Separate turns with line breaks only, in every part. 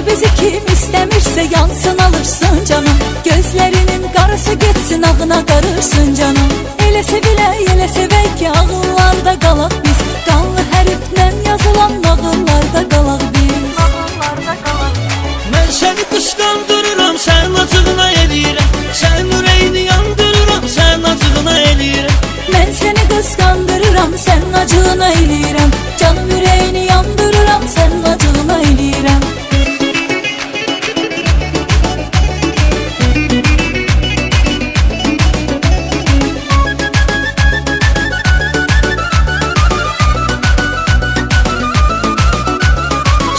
bizi kim istemirse yansın alırsın canım. Gözlerinin qarası getsin ağına qarırsın canım. Elə sevilək, elə sevək ki ağıllarda qalaq biz. Qanlı hərflə yazılan nağıllarda qalaq biz.
Mən səni qısqandırıram, sən acığına eləyirəm. Sən ürəyini yandırıram, sən acığına eləyirəm.
Mən səni qısqandırıram, sən acığına eləyirəm. Canım ürəyini yandırıram, sən acığına eləyirəm.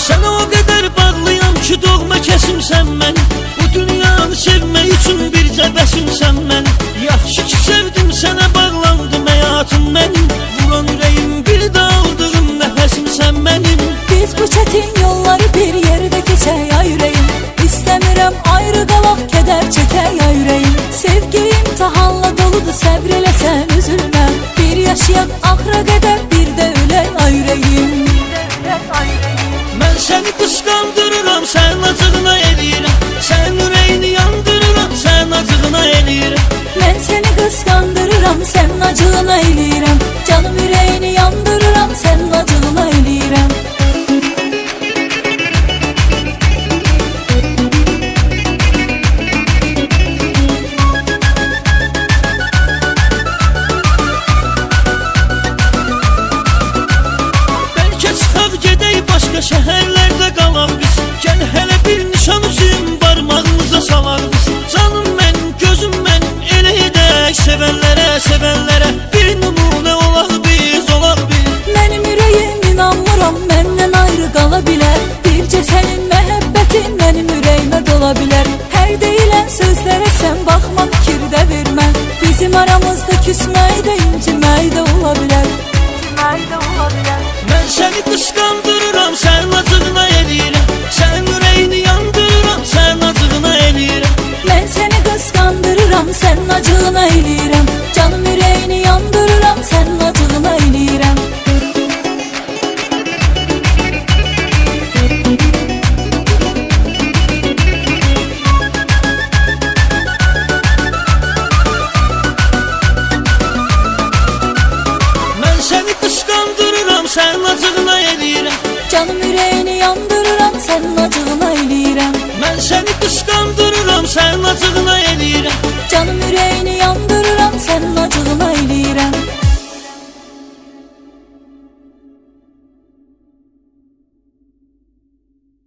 Sənə o qədər bağlıyam ki doğma kəsimsən mən. Bu dünyanı sevmək üçün bircə bəsimsən mən. Yaxşı ki sevdim, sənə bağlandım həyatım mənim. Vuran ürəyim bir də aldığım nəfəsimsən mənim.
Biz bu çətin yolları bir yerdə keçək ay ürəyim. İstəmirəm ayrı qalaq, kədər çəkək ay ürəyim. Sevgi imtihanla doludur, səbr eləsən üzülmə. Bir yaşayaq axıra qədər, bir də ölək ay ürəyim.
Mən səni qısqandırıram, sən acığına eləyirəm. Sən ürəyini yandırıram, sən acığına eləyirəm.
Mən səni qısqandırıram, sən acığına eləyirəm. Canım ürəyini yandırıram, sən acığına eləyirəm.
Bəlkə çıxaq gedək başqa şəhərlərdə qalaq biz. Gəl hələ bir nişan üzüm barmağımıza salaq biz. Canım mənim, gözüm mənim, elə edək sevənlərə, sevənlərə. Bir nümunə olaq biz, olaq biz.
Mənim ürəyim inanmıram, məndən ayrı qala bilər. Bircə sənin məhəbbətin mənim ürəyimə dola bilər. Hər deyilən sözlərə sən baxma, fikirdə vermə. Bizim aramızda küsmək də, incimək də ola bilər.
Mən səni qısqandırıram, sən acığına eləyirəm. Sən ürəyini yandırıram, sən acığına eləyirəm.
Mən səni qısqandırıram, sən acığına eləyirəm. Canım ürəyini yandırıram, sən acığına eləyirəm.
Mən səni qısqandırıram, sən acığına eləyirəm.
Canım ürəyini yandırıram, sən acığına eləyirəm.
Mən səni qısqandırıram, sən acığına eləyirəm.
Canım ürəyini yandırıram, sən acığına eləyirəm.